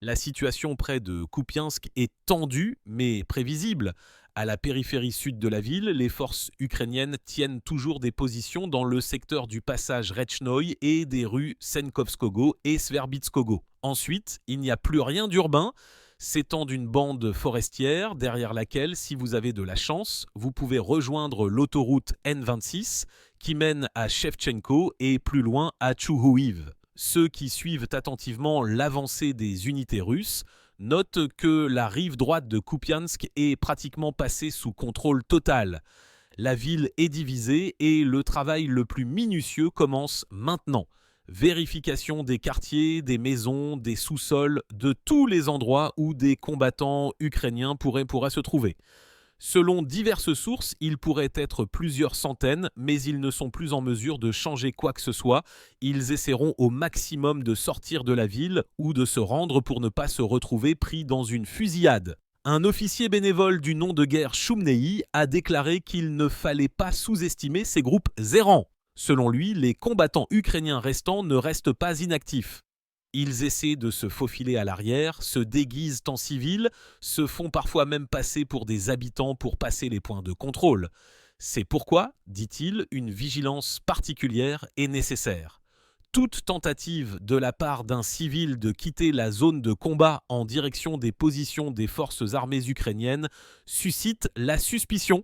La situation près de Kupiansk est tendue mais prévisible. À la périphérie sud de la ville, les forces ukrainiennes tiennent toujours des positions dans le secteur du passage Rechnoï et des rues Senkovskogo et Sverbitskogo. Ensuite, il n'y a plus rien d'urbain, s'étend une bande forestière derrière laquelle, si vous avez de la chance, vous pouvez rejoindre l'autoroute N26 qui mène à Shevchenko et plus loin à Tchouhouiv. Ceux qui suivent attentivement l'avancée des unités russes notent que la rive droite de Kupiansk est pratiquement passée sous contrôle total. La ville est divisée et le travail le plus minutieux commence maintenant. Vérification des quartiers, des maisons, des sous-sols, de tous les endroits où des combattants ukrainiens pourraient se trouver. Selon diverses sources, ils pourraient être plusieurs centaines, mais ils ne sont plus en mesure de changer quoi que ce soit. Ils essaieront au maximum de sortir de la ville ou de se rendre pour ne pas se retrouver pris dans une fusillade. Un officier bénévole du nom de guerre Choumnei a déclaré qu'il ne fallait pas sous-estimer ces groupes errants. Selon lui, les combattants ukrainiens restants ne restent pas inactifs. Ils essaient de se faufiler à l'arrière, se déguisent en civils, se font parfois même passer pour des habitants pour passer les points de contrôle. C'est pourquoi, dit-il, une vigilance particulière est nécessaire. Toute tentative de la part d'un civil de quitter la zone de combat en direction des positions des forces armées ukrainiennes suscite la suspicion.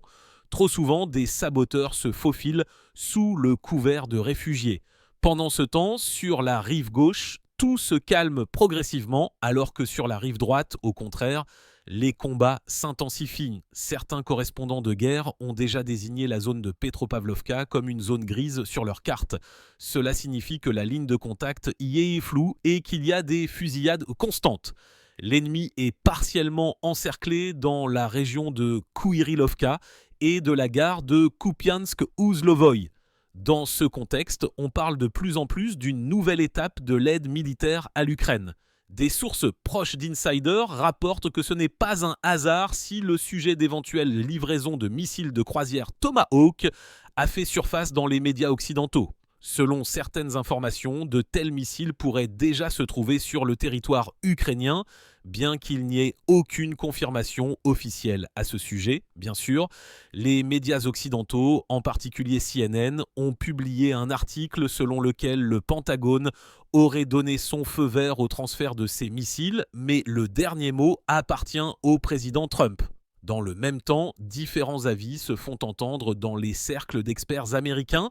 Trop souvent, des saboteurs se faufilent sous le couvert de réfugiés. Pendant ce temps, sur la rive gauche, tout se calme progressivement, alors que sur la rive droite, au contraire, les combats s'intensifient. Certains correspondants de guerre ont déjà désigné la zone de Petropavlovka comme une zone grise sur leur carte. Cela signifie que la ligne de contact y est floue et qu'il y a des fusillades constantes. L'ennemi est partiellement encerclé dans la région de Kouirilovka et de la gare de Kupiansk-Ouzlovoï. Dans ce contexte, on parle de plus en plus d'une nouvelle étape de l'aide militaire à l'Ukraine. Des sources proches d'insiders rapportent que ce n'est pas un hasard si le sujet d'éventuelles livraisons de missiles de croisière Tomahawk a fait surface dans les médias occidentaux. Selon certaines informations, de tels missiles pourraient déjà se trouver sur le territoire ukrainien, bien qu'il n'y ait aucune confirmation officielle à ce sujet, bien sûr. Les médias occidentaux, en particulier CNN, ont publié un article selon lequel le Pentagone aurait donné son feu vert au transfert de ces missiles, mais le dernier mot appartient au président Trump. Dans le même temps, différents avis se font entendre dans les cercles d'experts américains.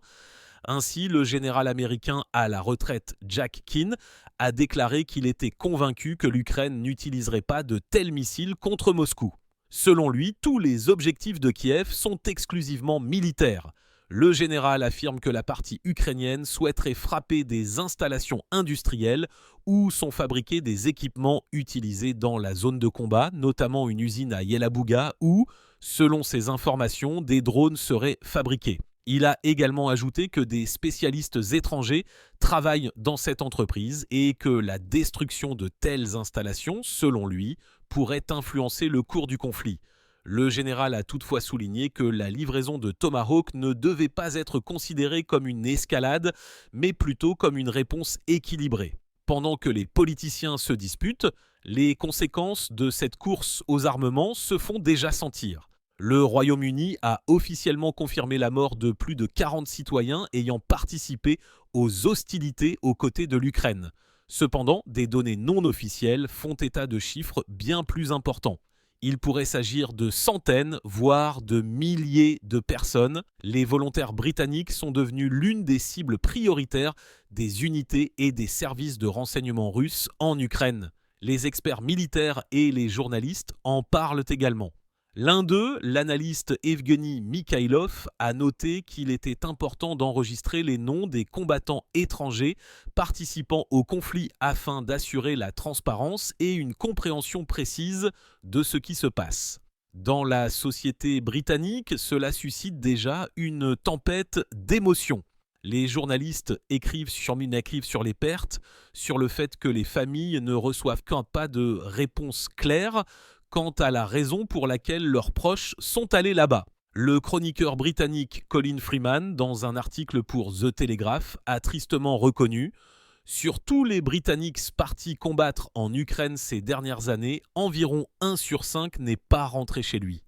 Ainsi, le général américain à la retraite Jack Keane a déclaré qu'il était convaincu que l'Ukraine n'utiliserait pas de tels missiles contre Moscou. Selon lui, tous les objectifs de Kiev sont exclusivement militaires. Le général affirme que la partie ukrainienne souhaiterait frapper des installations industrielles où sont fabriqués des équipements utilisés dans la zone de combat, notamment une usine à Yelabuga où, selon ses informations, des drones seraient fabriqués. Il a également ajouté que des spécialistes étrangers travaillent dans cette entreprise et que la destruction de telles installations, selon lui, pourrait influencer le cours du conflit. Le général a toutefois souligné que la livraison de Tomahawk ne devait pas être considérée comme une escalade, mais plutôt comme une réponse équilibrée. Pendant que les politiciens se disputent, les conséquences de cette course aux armements se font déjà sentir. Le Royaume-Uni a officiellement confirmé la mort de plus de 40 citoyens ayant participé aux hostilités aux côtés de l'Ukraine. Cependant, des données non officielles font état de chiffres bien plus importants. Il pourrait s'agir de centaines, voire de milliers de personnes. Les volontaires britanniques sont devenus l'une des cibles prioritaires des unités et des services de renseignement russes en Ukraine. Les experts militaires et les journalistes en parlent également. L'un d'eux, l'analyste Evgeny Mikhailov, a noté qu'il était important d'enregistrer les noms des combattants étrangers participant au conflit afin d'assurer la transparence et une compréhension précise de ce qui se passe. Dans la société britannique, cela suscite déjà une tempête d'émotions. Les journalistes écrivent sur les pertes, sur le fait que les familles ne reçoivent pas de réponse claire quant à la raison pour laquelle leurs proches sont allés là-bas. Le chroniqueur britannique Colin Freeman, dans un article pour The Telegraph, a tristement reconnu Sur tous les Britanniques partis combattre en Ukraine ces dernières années, environ 1 sur 5 n'est pas rentré chez lui.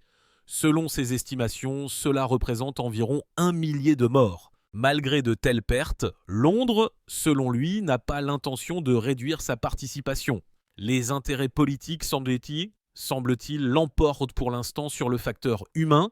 Selon ses estimations, cela représente environ 1 millier de morts. Malgré de telles pertes, Londres, selon lui, n'a pas l'intention de réduire sa participation. Les intérêts politiques, semble-t-il, l'emportent pour l'instant sur le facteur humain.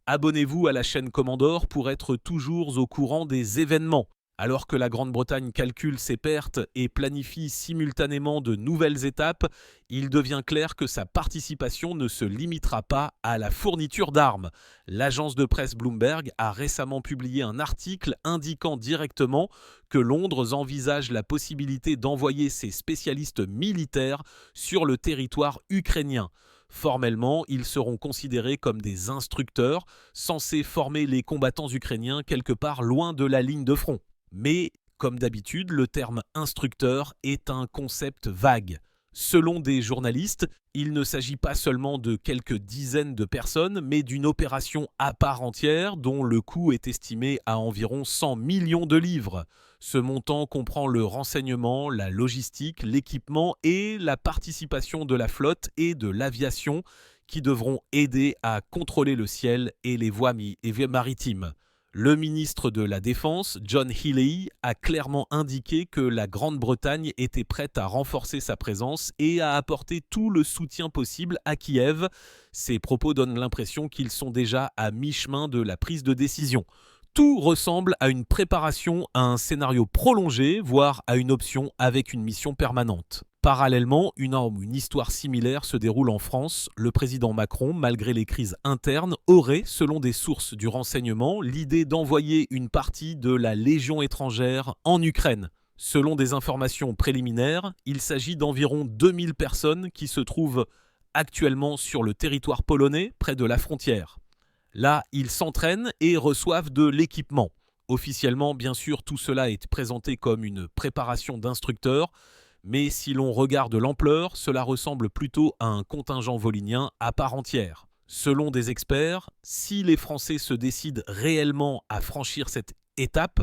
Abonnez-vous à la chaîne Commandeur pour être toujours au courant des événements. Alors que la Grande-Bretagne calcule ses pertes et planifie simultanément de nouvelles étapes, il devient clair que sa participation ne se limitera pas à la fourniture d'armes. L'agence de presse Bloomberg a récemment publié un article indiquant directement que Londres envisage la possibilité d'envoyer ses spécialistes militaires sur le territoire ukrainien. Formellement, ils seront considérés comme des instructeurs, censés former les combattants ukrainiens quelque part loin de la ligne de front. Mais, comme d'habitude, le terme « instructeur » est un concept vague. Selon des journalistes, il ne s'agit pas seulement de quelques dizaines de personnes, mais d'une opération à part entière dont le coût est estimé à environ 100 millions de livres. Ce montant comprend le renseignement, la logistique, l'équipement et la participation de la flotte et de l'aviation qui devront aider à contrôler le ciel et les voies maritimes. Le ministre de la Défense, John Healey, a clairement indiqué que la Grande-Bretagne était prête à renforcer sa présence et à apporter tout le soutien possible à Kiev. Ces propos donnent l'impression qu'ils sont déjà à mi-chemin de la prise de décision. Tout ressemble à une préparation à un scénario prolongé, voire à une option avec une mission permanente. Parallèlement, une histoire similaire se déroule en France. Le président Macron, malgré les crises internes, aurait, selon des sources du renseignement, l'idée d'envoyer une partie de la Légion étrangère en Ukraine. Selon des informations préliminaires, il s'agit d'environ 2000 personnes qui se trouvent actuellement sur le territoire polonais, près de la frontière. Là, ils s'entraînent et reçoivent de l'équipement. Officiellement, bien sûr, tout cela est présenté comme une préparation d'instructeurs, mais si l'on regarde l'ampleur, cela ressemble plutôt à un contingent volinien à part entière. Selon des experts, si les Français se décident réellement à franchir cette étape,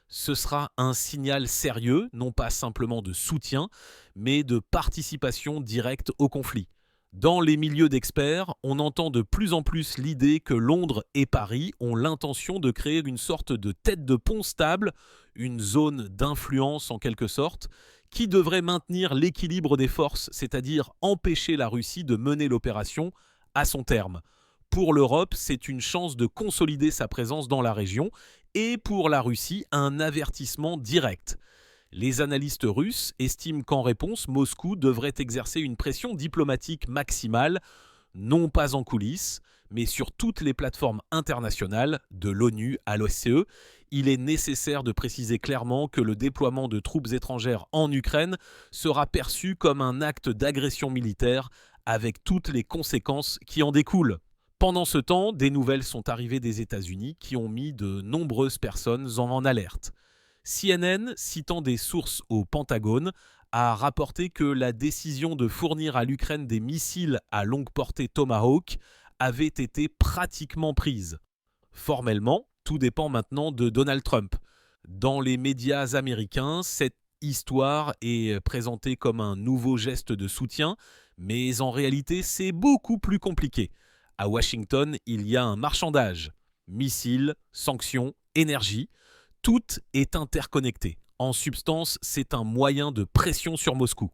ce sera un signal sérieux, non pas simplement de soutien, mais de participation directe au conflit. Dans les milieux d'experts, on entend de plus en plus l'idée que Londres et Paris ont l'intention de créer une sorte de tête de pont stable, une zone d'influence en quelque sorte, qui devrait maintenir l'équilibre des forces, c'est-à-dire empêcher la Russie de mener l'opération à son terme. Pour l'Europe, c'est une chance de consolider sa présence dans la région et pour la Russie, un avertissement direct. Les analystes russes estiment qu'en réponse, Moscou devrait exercer une pression diplomatique maximale, non pas en coulisses, mais sur toutes les plateformes internationales, de l'ONU à l'OSCE. Il est nécessaire de préciser clairement que le déploiement de troupes étrangères en Ukraine sera perçu comme un acte d'agression militaire avec toutes les conséquences qui en découlent. Pendant ce temps, des nouvelles sont arrivées des États-Unis qui ont mis de nombreuses personnes en alerte. CNN, citant des sources au Pentagone, a rapporté que la décision de fournir à l'Ukraine des missiles à longue portée Tomahawk avait été pratiquement prise. Formellement, tout dépend maintenant de Donald Trump. Dans les médias américains, cette histoire est présentée comme un nouveau geste de soutien, mais en réalité, c'est beaucoup plus compliqué. À Washington, il y a un marchandage. Missiles, sanctions, énergie. Tout est interconnecté. En substance, c'est un moyen de pression sur Moscou.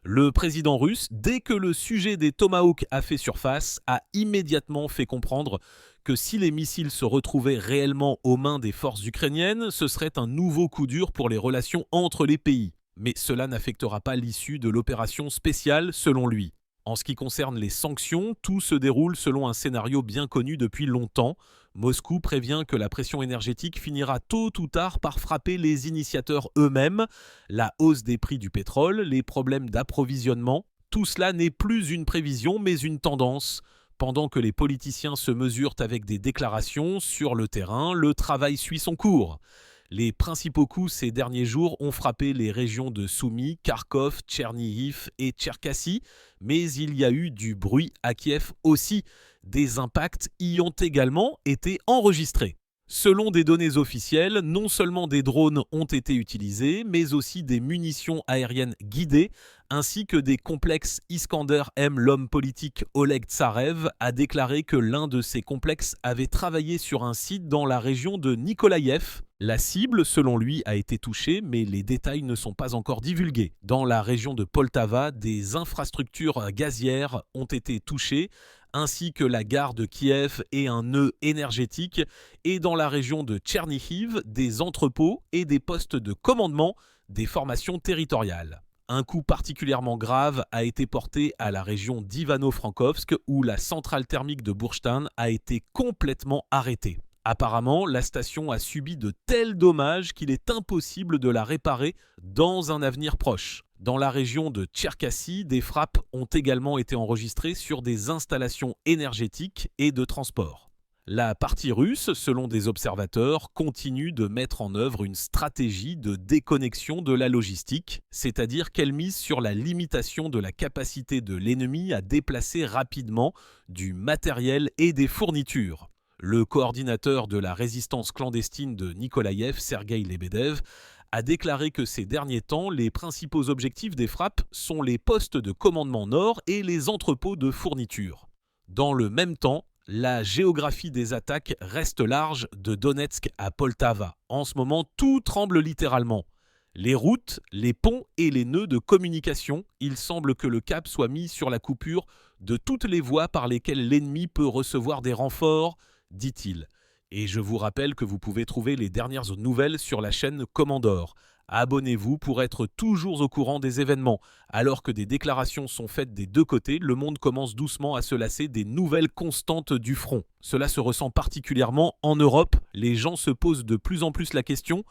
Le président russe, dès que le sujet des Tomahawks a fait surface, a immédiatement fait comprendre que si les missiles se retrouvaient réellement aux mains des forces ukrainiennes, ce serait un nouveau coup dur pour les relations entre les pays. Mais cela n'affectera pas l'issue de l'opération spéciale, selon lui. En ce qui concerne les sanctions, tout se déroule selon un scénario bien connu depuis longtemps. Moscou prévient que la pression énergétique finira tôt ou tard par frapper les initiateurs eux-mêmes. La hausse des prix du pétrole, les problèmes d'approvisionnement, tout cela n'est plus une prévision mais une tendance. Pendant que les politiciens se mesurent avec des déclarations, sur le terrain, le travail suit son cours. Les principaux coups ces derniers jours ont frappé les régions de Soumy, Kharkov, Tchernihiv et Tcherkassy, mais il y a eu du bruit à Kiev aussi. Des impacts y ont également été enregistrés. Selon des données officielles, non seulement des drones ont été utilisés, mais aussi des munitions aériennes guidées, ainsi que des complexes Iskander-M. L'homme politique Oleg Tsarev a déclaré que l'un de ces complexes avait travaillé sur un site dans la région de Nikolaïev. La cible, selon lui, a été touchée, mais les détails ne sont pas encore divulgués. Dans la région de Poltava, des infrastructures gazières ont été touchées, ainsi que la gare de Kiev et un nœud énergétique, et dans la région de Tchernihiv, des entrepôts et des postes de commandement des formations territoriales. Un coup particulièrement grave a été porté à la région d'Ivano-Frankovsk, où la centrale thermique de Bursztyn a été complètement arrêtée. Apparemment, la station a subi de tels dommages qu'il est impossible de la réparer dans un avenir proche. Dans la région de Tcherkassy, des frappes ont également été enregistrées sur des installations énergétiques et de transport. La partie russe, selon des observateurs, continue de mettre en œuvre une stratégie de déconnexion de la logistique, c'est-à-dire qu'elle mise sur la limitation de la capacité de l'ennemi à déplacer rapidement du matériel et des fournitures. Le coordinateur de la résistance clandestine de Nikolaïev, Sergueï Lebedev, a déclaré que ces derniers temps, les principaux objectifs des frappes sont les postes de commandement nord et les entrepôts de fournitures. Dans le même temps, la géographie des attaques reste large de Donetsk à Poltava. En ce moment, tout tremble littéralement. Les routes, les ponts et les nœuds de communication, il semble que le cap soit mis sur la coupure de toutes les voies par lesquelles l'ennemi peut recevoir des renforts, dit-il. Et je vous rappelle que vous pouvez trouver les dernières nouvelles sur la chaîne Commandor. Abonnez-vous pour être toujours au courant des événements. Alors que des déclarations sont faites des deux côtés, le monde commence doucement à se lasser des nouvelles constantes du front. Cela se ressent particulièrement en Europe. Les gens se posent de plus en plus la question: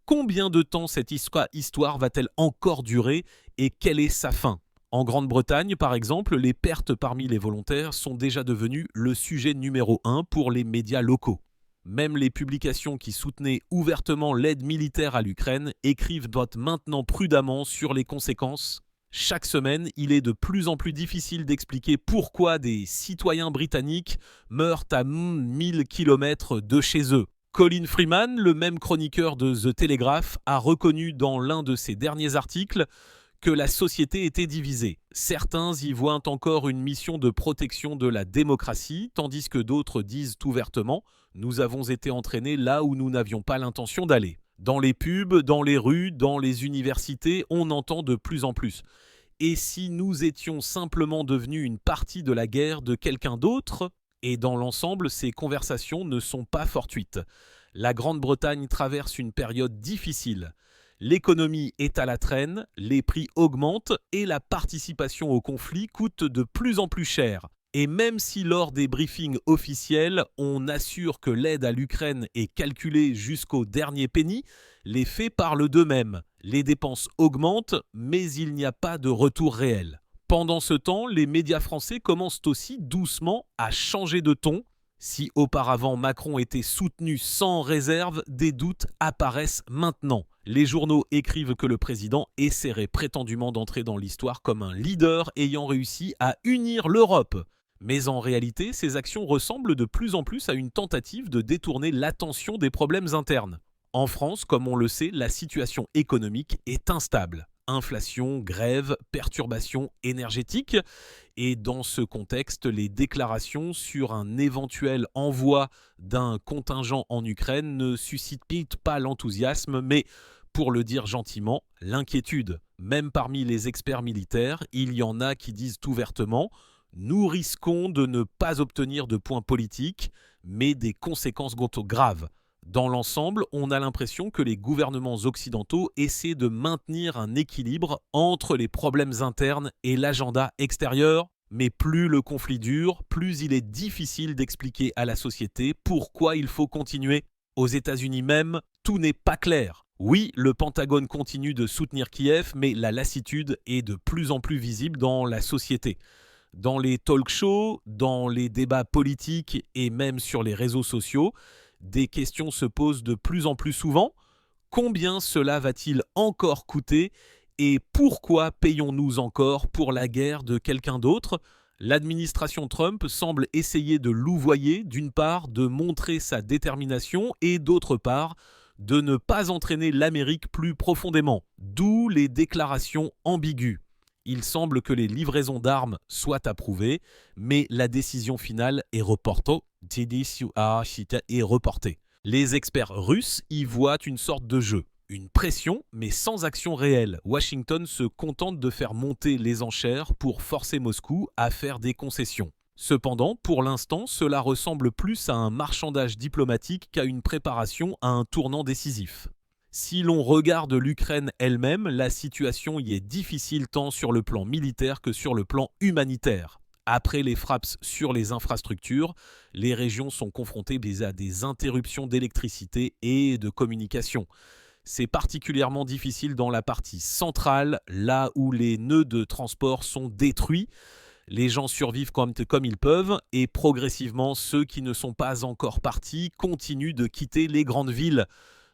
combien de temps cette histoire va-t-elle encore durer et quelle est sa fin ? En Grande-Bretagne, par exemple, les pertes parmi les volontaires sont déjà devenues le sujet numéro 1 pour les médias locaux. Même les publications qui soutenaient ouvertement l'aide militaire à l'Ukraine écrivent maintenant prudemment sur les conséquences. Chaque semaine, il est de plus en plus difficile d'expliquer pourquoi des citoyens britanniques meurent à 1000 km de chez eux. Colin Freeman, le même chroniqueur de The Telegraph, a reconnu dans l'un de ses derniers articles que la société était divisée. Certains y voient encore une mission de protection de la démocratie, tandis que d'autres disent ouvertement « Nous avons été entraînés là où nous n'avions pas l'intention d'aller ». Dans les pubs, dans les rues, dans les universités, on entend de plus en plus. Et si nous étions simplement devenus une partie de la guerre de quelqu'un d'autre ? Et dans l'ensemble, ces conversations ne sont pas fortuites. La Grande-Bretagne traverse une période difficile. L'économie est à la traîne, les prix augmentent et la participation au conflit coûte de plus en plus cher. Et même si lors des briefings officiels, on assure que l'aide à l'Ukraine est calculée jusqu'au dernier penny, les faits parlent d'eux-mêmes. Les dépenses augmentent, mais il n'y a pas de retour réel. Pendant ce temps, les médias français commencent aussi doucement à changer de ton. Si auparavant Macron était soutenu sans réserve, des doutes apparaissent maintenant. Les journaux écrivent que le président essaierait prétendument d'entrer dans l'histoire comme un leader ayant réussi à unir l'Europe. Mais en réalité, ces actions ressemblent de plus en plus à une tentative de détourner l'attention des problèmes internes. En France, comme on le sait, la situation économique est instable. Inflation, grève, perturbations énergétiques. Et dans ce contexte, les déclarations sur un éventuel envoi d'un contingent en Ukraine ne suscitent pas l'enthousiasme, mais, pour le dire gentiment, l'inquiétude. Même parmi les experts militaires, il y en a qui disent ouvertement « Nous risquons de ne pas obtenir de points politiques, mais des conséquences graves ». Dans l'ensemble, on a l'impression que les gouvernements occidentaux essaient de maintenir un équilibre entre les problèmes internes et l'agenda extérieur. Mais plus le conflit dure, plus il est difficile d'expliquer à la société pourquoi il faut continuer. Aux États-Unis même, tout n'est pas clair. Oui, le Pentagone continue de soutenir Kiev, mais la lassitude est de plus en plus visible dans la société. Dans les talk-shows, dans les débats politiques et même sur les réseaux sociaux, des questions se posent de plus en plus souvent. Combien cela va-t-il encore coûter et pourquoi payons-nous encore pour la guerre de quelqu'un d'autre ? L'administration Trump semble essayer de louvoyer, d'une part, de montrer sa détermination et d'autre part, de ne pas entraîner l'Amérique plus profondément, d'où les déclarations ambiguës. Il semble que les livraisons d'armes soient approuvées, mais la décision finale est reportée. Les experts russes y voient une sorte de jeu, une pression, mais sans action réelle. Washington se contente de faire monter les enchères pour forcer Moscou à faire des concessions. Cependant, pour l'instant, cela ressemble plus à un marchandage diplomatique qu'à une préparation à un tournant décisif. Si l'on regarde l'Ukraine elle-même, la situation y est difficile tant sur le plan militaire que sur le plan humanitaire. Après les frappes sur les infrastructures, les régions sont confrontées à des interruptions d'électricité et de communication. C'est particulièrement difficile dans la partie centrale, là où les nœuds de transport sont détruits. Les gens survivent comme ils peuvent et progressivement, ceux qui ne sont pas encore partis continuent de quitter les grandes villes.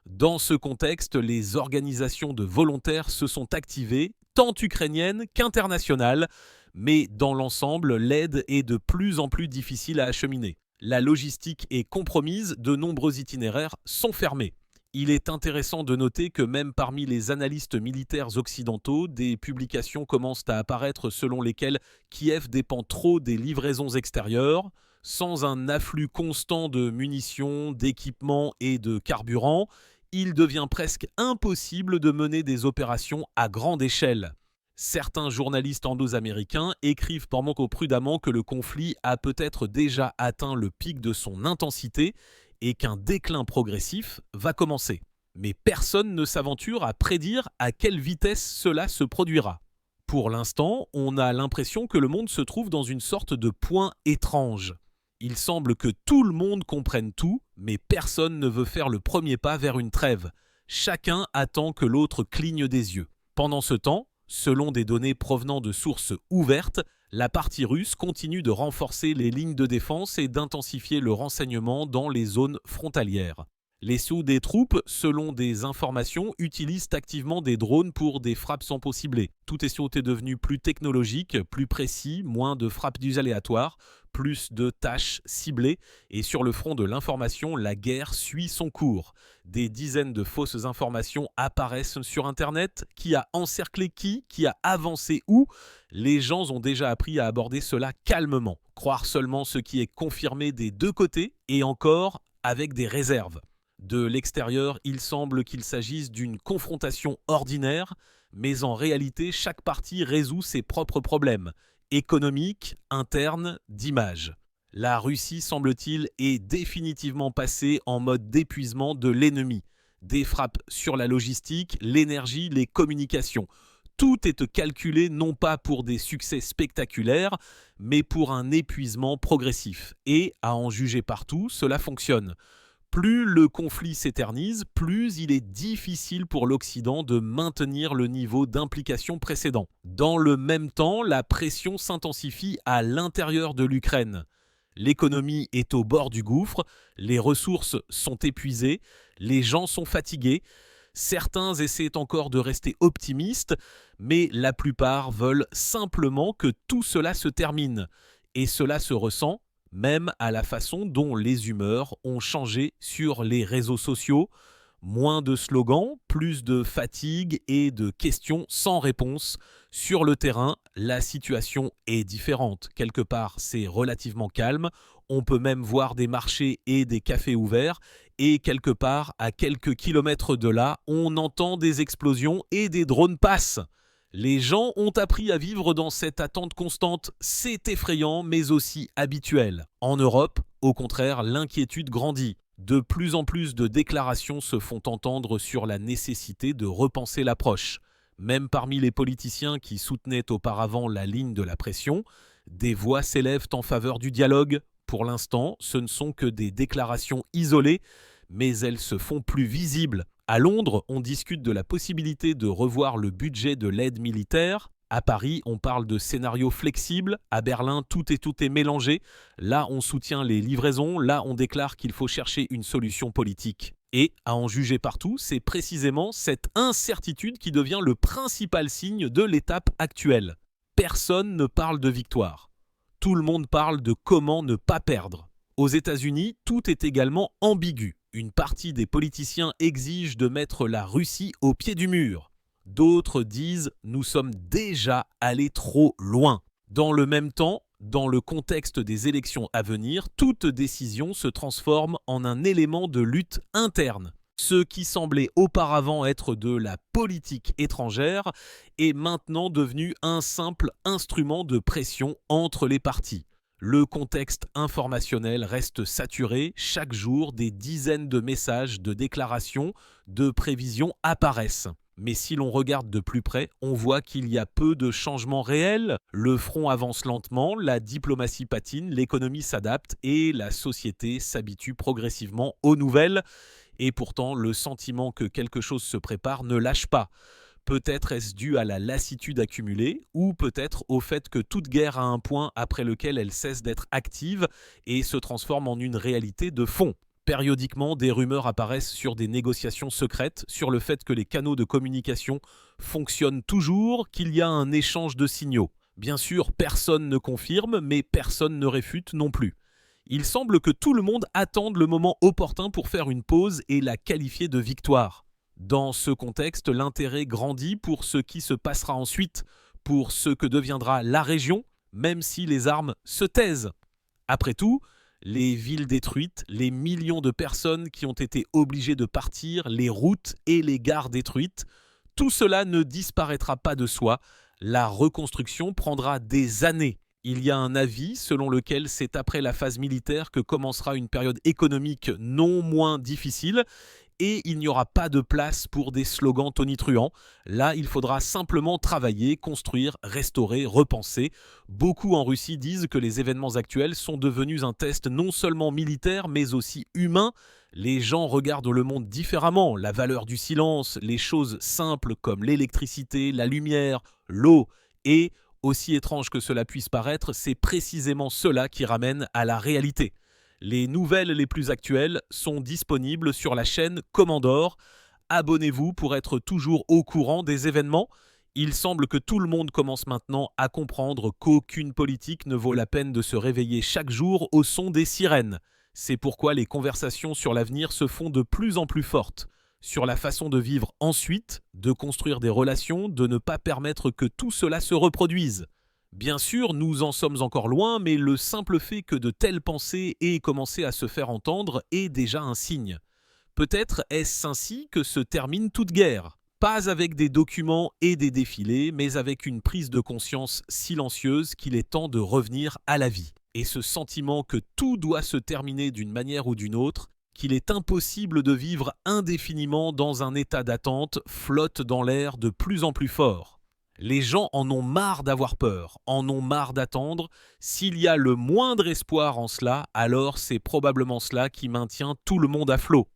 Dans ce contexte, les organisations de volontaires se sont activées, tant ukrainiennes qu'internationales, mais dans l'ensemble, l'aide est de plus en plus difficile à acheminer. La logistique est compromise, de nombreux itinéraires sont fermés. Il est intéressant de noter que même parmi les analystes militaires occidentaux, des publications commencent à apparaître selon lesquelles Kiev dépend trop des livraisons extérieures. Sans un afflux constant de munitions, d'équipements et de carburant, il devient presque impossible de mener des opérations à grande échelle. Certains journalistes anglo-américains écrivent prudemment que le conflit a peut-être déjà atteint le pic de son intensité et qu'un déclin progressif va commencer. Mais personne ne s'aventure à prédire à quelle vitesse cela se produira. Pour l'instant, on a l'impression que le monde se trouve dans une sorte de point étrange. Il semble que tout le monde comprenne tout, mais personne ne veut faire le premier pas vers une trêve. Chacun attend que l'autre cligne des yeux. Pendant ce temps, selon des données provenant de sources ouvertes, la partie russe continue de renforcer les lignes de défense et d'intensifier le renseignement dans les zones frontalières. Les sous des troupes, selon des informations, utilisent activement des drones pour des frappes sans peau ciblées. Tout est devenu plus technologique, plus précis, moins de frappes aléatoires, plus de tâches ciblées. Et sur le front de l'information, la guerre suit son cours. Des dizaines de fausses informations apparaissent sur Internet. Qui a encerclé qui a avancé où? Les gens ont déjà appris à aborder cela calmement. Croire seulement ce qui est confirmé des deux côtés et encore avec des réserves. De l'extérieur, il semble qu'il s'agisse d'une confrontation ordinaire, mais en réalité, chaque partie résout ses propres problèmes, économiques, internes, d'image. La Russie, semble-t-il, est définitivement passée en mode d'épuisement de l'ennemi. Des frappes sur la logistique, l'énergie, les communications. Tout est calculé non pas pour des succès spectaculaires, mais pour un épuisement progressif. Et, à en juger partout, cela fonctionne. Plus le conflit s'éternise, plus il est difficile pour l'Occident de maintenir le niveau d'implication précédent. Dans le même temps, la pression s'intensifie à l'intérieur de l'Ukraine. L'économie est au bord du gouffre, les ressources sont épuisées, les gens sont fatigués. Certains essaient encore de rester optimistes, mais la plupart veulent simplement que tout cela se termine. Et cela se ressent même à la façon dont les humeurs ont changé sur les réseaux sociaux. Moins de slogans, plus de fatigue et de questions sans réponse. Sur le terrain, la situation est différente. Quelque part, c'est relativement calme. On peut même voir des marchés et des cafés ouverts. Et quelque part, à quelques kilomètres de là, on entend des explosions et des drones passent. Les gens ont appris à vivre dans cette attente constante. C'est effrayant, mais aussi habituel. En Europe, au contraire, l'inquiétude grandit. De plus en plus de déclarations se font entendre sur la nécessité de repenser l'approche. Même parmi les politiciens qui soutenaient auparavant la ligne de la pression, des voix s'élèvent en faveur du dialogue. Pour l'instant, ce ne sont que des déclarations isolées, mais elles se font plus visibles. À Londres, on discute de la possibilité de revoir le budget de l'aide militaire. À Paris, on parle de scénarios flexibles. À Berlin, tout est mélangé. Là, on soutient les livraisons. Là, on déclare qu'il faut chercher une solution politique. Et, à en juger partout, c'est précisément cette incertitude qui devient le principal signe de l'étape actuelle. Personne ne parle de victoire. Tout le monde parle de comment ne pas perdre. Aux États-Unis, tout est également ambigu. Une partie des politiciens exige de mettre la Russie au pied du mur. D'autres disent « nous sommes déjà allés trop loin ». Dans le même temps, dans le contexte des élections à venir, toute décision se transforme en un élément de lutte interne. Ce qui semblait auparavant être de la politique étrangère est maintenant devenu un simple instrument de pression entre les partis. Le contexte informationnel reste saturé, chaque jour des dizaines de messages, de déclarations, de prévisions apparaissent. Mais si l'on regarde de plus près, on voit qu'il y a peu de changements réels. Le front avance lentement, la diplomatie patine, l'économie s'adapte et la société s'habitue progressivement aux nouvelles. Et pourtant, le sentiment que quelque chose se prépare ne lâche pas. Peut-être est-ce dû à la lassitude accumulée ou peut-être au fait que toute guerre a un point après lequel elle cesse d'être active et se transforme en une réalité de fond. Périodiquement, des rumeurs apparaissent sur des négociations secrètes, sur le fait que les canaux de communication fonctionnent toujours, qu'il y a un échange de signaux. Bien sûr, personne ne confirme, mais personne ne réfute non plus. Il semble que tout le monde attende le moment opportun pour faire une pause et la qualifier de victoire. Dans ce contexte, l'intérêt grandit pour ce qui se passera ensuite, pour ce que deviendra la région, même si les armes se taisent. Après tout, les villes détruites, les millions de personnes qui ont été obligées de partir, les routes et les gares détruites, tout cela ne disparaîtra pas de soi. La reconstruction prendra des années. Il y a un avis selon lequel c'est après la phase militaire que commencera une période économique non moins difficile et il n'y aura pas de place pour des slogans tonitruants. Là, il faudra simplement travailler, construire, restaurer, repenser. Beaucoup en Russie disent que les événements actuels sont devenus un test non seulement militaire mais aussi humain. Les gens regardent le monde différemment, la valeur du silence, les choses simples comme l'électricité, la lumière, l'eau et, aussi étrange que cela puisse paraître, c'est précisément cela qui ramène à la réalité. Les nouvelles les plus actuelles sont disponibles sur la chaîne Commandor. Abonnez-vous pour être toujours au courant des événements. Il semble que tout le monde commence maintenant à comprendre qu'aucune politique ne vaut la peine de se réveiller chaque jour au son des sirènes. C'est pourquoi les conversations sur l'avenir se font de plus en plus fortes. Sur la façon de vivre ensuite, de construire des relations, de ne pas permettre que tout cela se reproduise. Bien sûr, nous en sommes encore loin, mais le simple fait que de telles pensées aient commencé à se faire entendre est déjà un signe. Peut-être est-ce ainsi que se termine toute guerre. Pas avec des documents et des défilés, mais avec une prise de conscience silencieuse qu'il est temps de revenir à la vie. Et ce sentiment que tout doit se terminer d'une manière ou d'une autre, qu'il est impossible de vivre indéfiniment dans un état d'attente, flotte dans l'air de plus en plus fort. Les gens en ont marre d'avoir peur, en ont marre d'attendre. S'il y a le moindre espoir en cela, alors c'est probablement cela qui maintient tout le monde à flot.